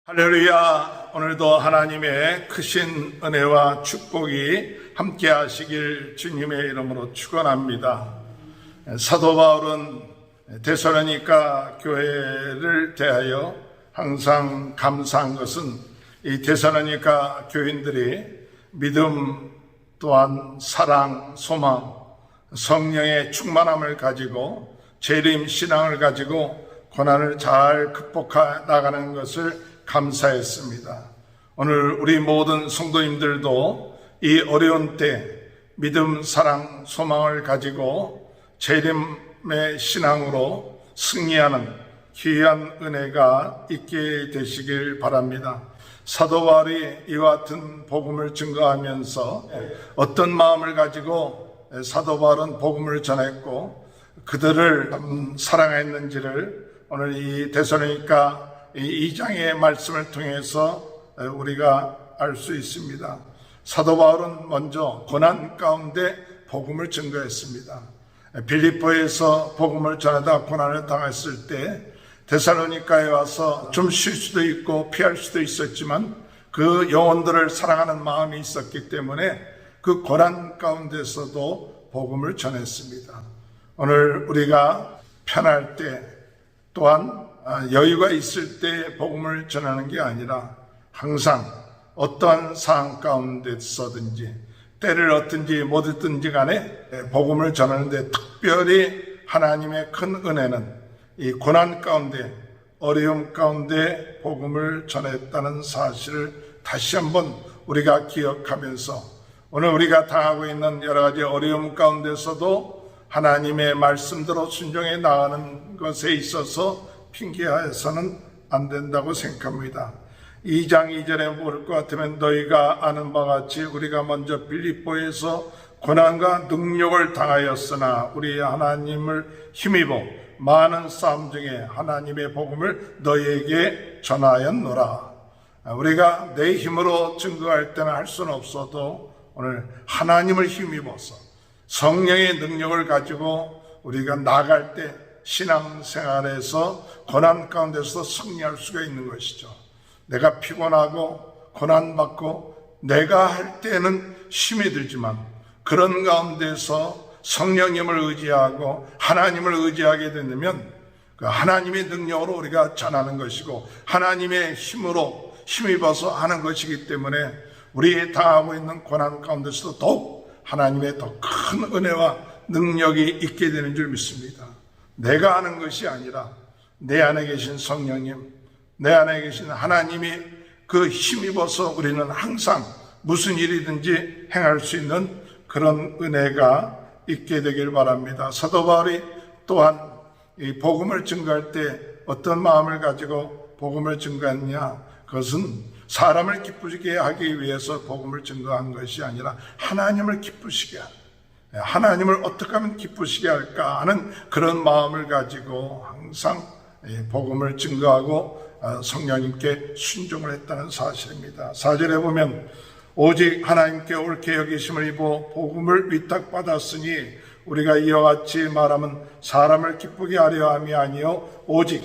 할렐루야. 오늘도 하나님의 크신 은혜와 축복이 함께 하시길 주님의 이름으로 축원합니다. 사도 바울은 데살로니가 교회를 대하여 항상 감사한 것은 이 데살로니가 교인들이 믿음 또한 사랑, 소망, 성령의 충만함을 가지고 재림 신앙을 가지고 고난을 잘 극복해 나가는 것을 감사했습니다. 오늘 우리 모든 성도님들도 이 어려운 때 믿음, 사랑, 소망을 가지고 재림의 신앙으로 승리하는 귀한 은혜가 있게 되시길 바랍니다. 사도 바울이 이와 같은 복음을 증거하면서 어떤 마음을 가지고 사도 바울은 복음을 전했고 그들을 사랑했는지를 오늘 이 데살로니가 이 2장의 말씀을 통해서 우리가 알 수 있습니다. 사도 바울은 먼저 고난 가운데 복음을 증거했습니다. 빌립보에서 복음을 전하다 고난을 당했을 때 데살로니가에 와서 좀 쉴 수도 있고 피할 수도 있었지만 그 영혼들을 사랑하는 마음이 있었기 때문에 그 고난 가운데서도 복음을 전했습니다. 오늘 우리가 편할 때 또한 여유가 있을 때 복음을 전하는 게 아니라 항상 어떠한 상황 가운데서든지 때를 얻든지 못 얻든지 간에 복음을 전하는데 특별히 하나님의 큰 은혜는 이 고난 가운데 어려움 가운데 복음을 전했다는 사실을 다시 한번 우리가 기억하면서 오늘 우리가 당하고 있는 여러 가지 어려움 가운데서도 하나님의 말씀대로 순종해 나가는 것에 있어서 핑계해서는 안 된다고 생각합니다. 2장 2절에 볼 것 같으면 너희가 아는 바와 같이 우리가 먼저 빌립보에서 고난과 능력을 당하였으나 우리 하나님을 힘입어 많은 싸움 중에 하나님의 복음을 너희에게 전하였노라. 우리가 내 힘으로 증거할 때는 할 수는 없어도 오늘 하나님을 힘입어서 성령의 능력을 가지고 우리가 나갈 때 신앙생활에서 고난 가운데서 승리할 수가 있는 것이죠. 내가 피곤하고 고난받고 내가 할 때는 힘이 들지만 그런 가운데서 성령님을 의지하고 하나님을 의지하게 되면 그 하나님의 능력으로 우리가 전하는 것이고 하나님의 힘으로 힘입어서 하는 것이기 때문에 우리 당하고 있는 고난 가운데서도 더욱 하나님의 더 큰 은혜와 능력이 있게 되는 줄 믿습니다. 내가 하는 것이 아니라 내 안에 계신 성령님, 내 안에 계신 하나님이 그 힘입어서 우리는 항상 무슨 일이든지 행할 수 있는 그런 은혜가 있게 되길 바랍니다. 사도 바울이 또한 이 복음을 증거할 때 어떤 마음을 가지고 복음을 증거했냐? 그것은 사람을 기쁘시게 하기 위해서 복음을 증거한 것이 아니라 하나님을 기쁘시게 하는, 하나님을 어떻게 하면 기쁘시게 할까 하는 그런 마음을 가지고 항상 복음을 증거하고 성령님께 순종을 했다는 사실입니다. 4절에 보면 오직 하나님께 옳게 여기심을 입어 복음을 위탁받았으니 우리가 이와 같이 말하면 사람을 기쁘게 하려 함이 아니요 오직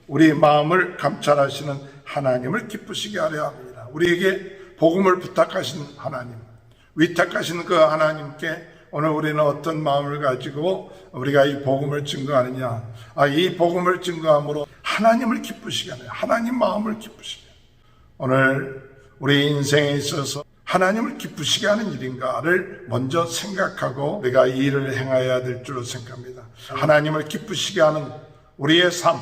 우리 마음을 감찰하시는 하나님을 기쁘시게 하려 합니다. 우리에게 복음을 부탁하신 하나님, 위탁하신 그 하나님께 오늘 우리는 어떤 마음을 가지고 우리가 이 복음을 증거하느냐? 이 복음을 증거함으로 하나님을 기쁘시게 하는, 하나님 마음을 기쁘시게 하는. 오늘 우리 인생에 있어서 하나님을 기쁘시게 하는 일인가를 먼저 생각하고 우리가 이 일을 행해야 될 줄로 생각합니다. 하나님을 기쁘시게 하는 우리의 삶,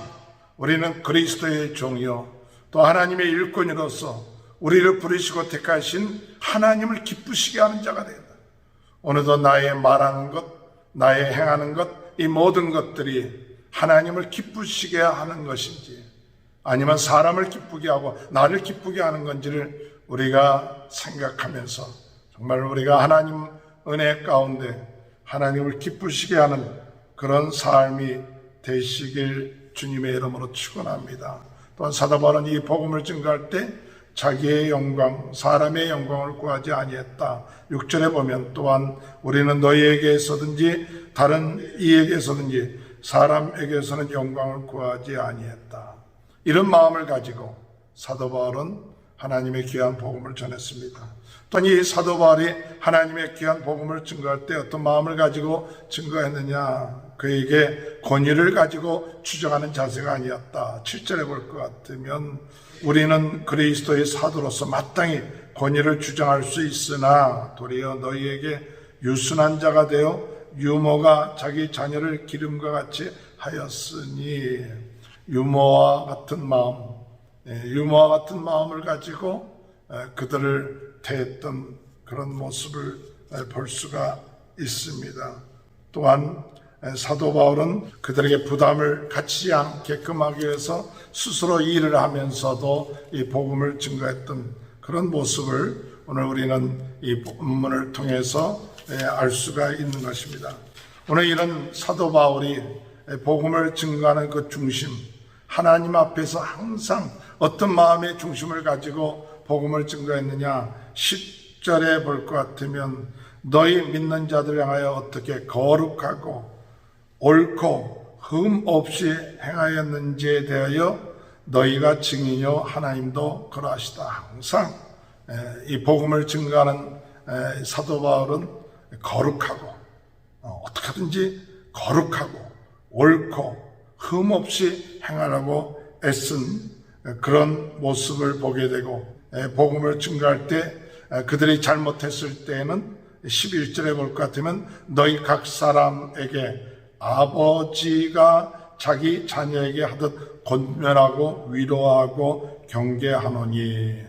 우리는 그리스도의 종이요 또 하나님의 일꾼으로서 우리를 부르시고 택하신 하나님을 기쁘시게 하는 자가 된다. 오늘도 나의 말하는 것, 나의 행하는 것, 이 모든 것들이 하나님을 기쁘시게 하는 것인지 아니면 사람을 기쁘게 하고 나를 기쁘게 하는 건지를 우리가 생각하면서 정말 우리가 하나님 은혜 가운데 하나님을 기쁘시게 하는 그런 삶이 되시길 주님의 이름으로 축원합니다. 또한 사도 바울은 이 복음을 증거할 때 자기의 영광, 사람의 영광을 구하지 아니했다. 6절에 보면 또한 우리는 너희에게서든지 다른 이에게서든지 사람에게서는 영광을 구하지 아니했다. 이런 마음을 가지고 사도 바울은 하나님의 귀한 복음을 전했습니다. 또한 이 사도 바울이 하나님의 귀한 복음을 증거할 때 어떤 마음을 가지고 증거했느냐, 그에게 권위를 가지고 추정하는 자세가 아니었다. 7절에 볼 것 같으면 우리는 그리스도의 사도로서 마땅히 권위를 주장할 수 있으나 도리어 너희에게 유순한 자가 되어 유모가 자기 자녀를 기름과 같이 하였으니, 유모와 같은 마음을 가지고 그들을 대했던 그런 모습을 볼 수가 있습니다. 또한 사도 바울은 그들에게 부담을 갖지 않게끔 하기 위해서 스스로 일을 하면서도 이 복음을 증거했던 그런 모습을 오늘 우리는 이 본문을 통해서 알 수가 있는 것입니다. 오늘 이런 사도 바울이 복음을 증거하는 그 중심, 하나님 앞에서 항상 어떤 마음의 중심을 가지고 복음을 증거했느냐, 10절에 볼 것 같으면 너희 믿는 자들 향하여 어떻게 거룩하고 옳고 흠 없이 행하였는지에 대하여 너희가 증인이요 하나님도 그러하시다. 항상 이 복음을 증거하는 사도 바울은 거룩하고 어떻게든지 거룩하고 옳고 흠 없이 행하라고 애쓴 그런 모습을 보게 되고, 복음을 증거할 때 그들이 잘못했을 때에는 11절에 볼 것 같으면 너희 각 사람에게 아버지가 자기 자녀에게 하듯 권면하고 위로하고 경계하노니,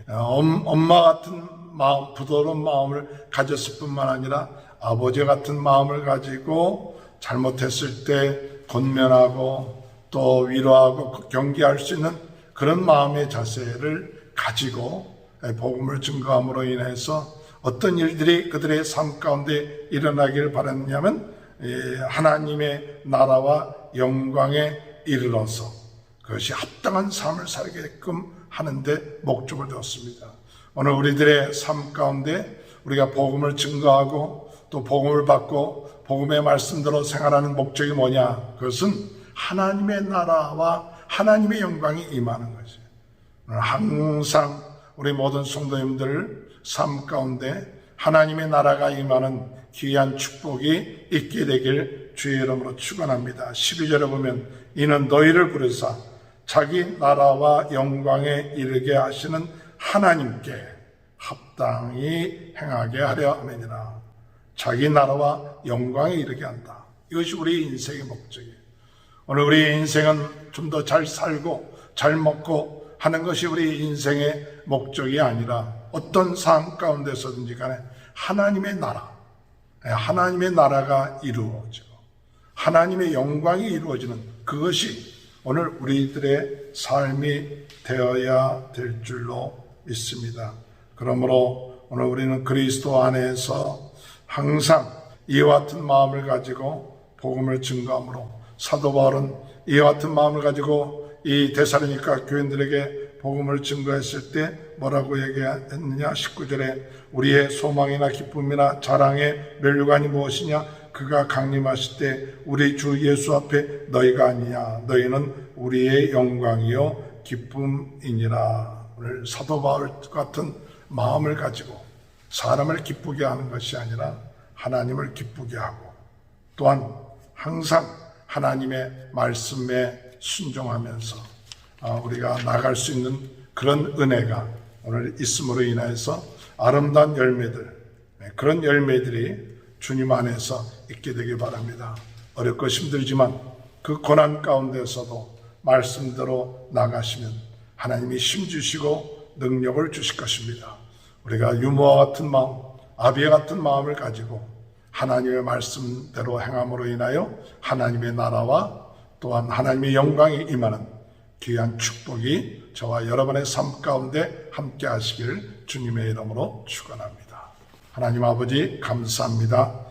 엄마 같은 마음, 부드러운 마음을 가졌을 뿐만 아니라 아버지 같은 마음을 가지고 잘못했을 때 권면하고 또 위로하고 경계할 수 있는 그런 마음의 자세를 가지고 복음을 증거함으로 인해서 어떤 일들이 그들의 삶 가운데 일어나기를 바랐냐면 하나님의 나라와 영광에 이르러서 그것이 합당한 삶을 살게끔 하는데 목적을 두었습니다. 오늘 우리들의 삶 가운데 우리가 복음을 증거하고 또 복음을 받고 복음의 말씀대로 생활하는 목적이 뭐냐? 그것은 하나님의 나라와 하나님의 영광이 임하는 것이에요. 항상 우리 모든 성도님들 삶 가운데 하나님의 나라가 임하는 귀한 축복이 있게 되길 주의 이름으로 축원합니다. 12절에 보면 이는 너희를 부르사 자기 나라와 영광에 이르게 하시는 하나님께 합당히 행하게 하려 함이니라. 자기 나라와 영광에 이르게 한다. 이것이 우리 인생의 목적이에요. 오늘 우리 인생은 좀 더 잘 살고 잘 먹고 하는 것이 우리 인생의 목적이 아니라 어떤 삶 가운데서든지 간에 하나님의 나라가 이루어지고 하나님의 영광이 이루어지는 그것이 오늘 우리들의 삶이 되어야 될 줄로 믿습니다. 그러므로 오늘 우리는 그리스도 안에서 항상 이와 같은 마음을 가지고 복음을 증거함으로, 사도 바울은 이와 같은 마음을 가지고 이 데살로니가 교인들에게 복음을 증거했을 때 뭐라고 얘기했느냐? 19절에 우리의 소망이나 기쁨이나 자랑의 면류관이 무엇이냐? 그가 강림하실 때 우리 주 예수 앞에 너희가 아니냐? 너희는 우리의 영광이요 기쁨이니라. 오늘 사도 바울 같은 마음을 가지고 사람을 기쁘게 하는 것이 아니라 하나님을 기쁘게 하고, 또한 항상 하나님의 말씀에 순종하면서 우리가 나갈 수 있는 그런 은혜가 오늘 있음으로 인해서 아름다운 열매들, 그런 열매들이 주님 안에서 있게 되길 바랍니다. 어렵고 힘들지만 그 고난 가운데서도 말씀대로 나가시면 하나님이 힘주시고 능력을 주실 것입니다. 우리가 유모와 같은 마음, 아비와 같은 마음을 가지고 하나님의 말씀대로 행함으로 인하여 하나님의 나라와 또한 하나님의 영광이 임하는 귀한 축복이 저와 여러분의 삶 가운데 함께 하시길 주님의 이름으로 축원합니다. 하나님 아버지 감사합니다.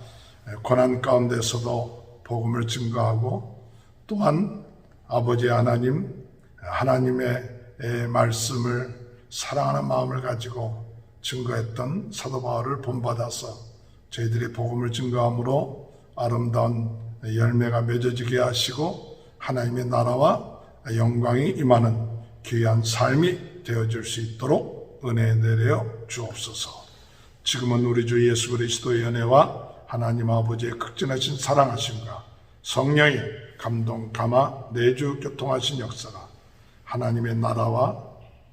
고난 가운데서도 복음을 증거하고 또한 아버지 하나님, 하나님의 말씀을 사랑하는 마음을 가지고 증거했던 사도 바울을 본받아서 저희들이 복음을 증거함으로 아름다운 열매가 맺어지게 하시고 하나님의 나라와 영광이 임하는 귀한 삶이 되어줄 수 있도록 은혜 내려 주옵소서. 지금은 우리 주 예수 그리스도의 은혜와 하나님 아버지의 극진하신 사랑하심과 성령의 감동, 감화, 내주 교통하신 역사가 하나님의 나라와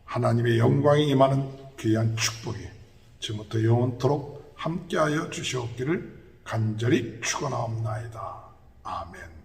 하나님의 영광이 임하는 귀한 축복이 지금부터 영원토록 함께하여 주시옵기를 간절히 축원하옵나이다. 아멘.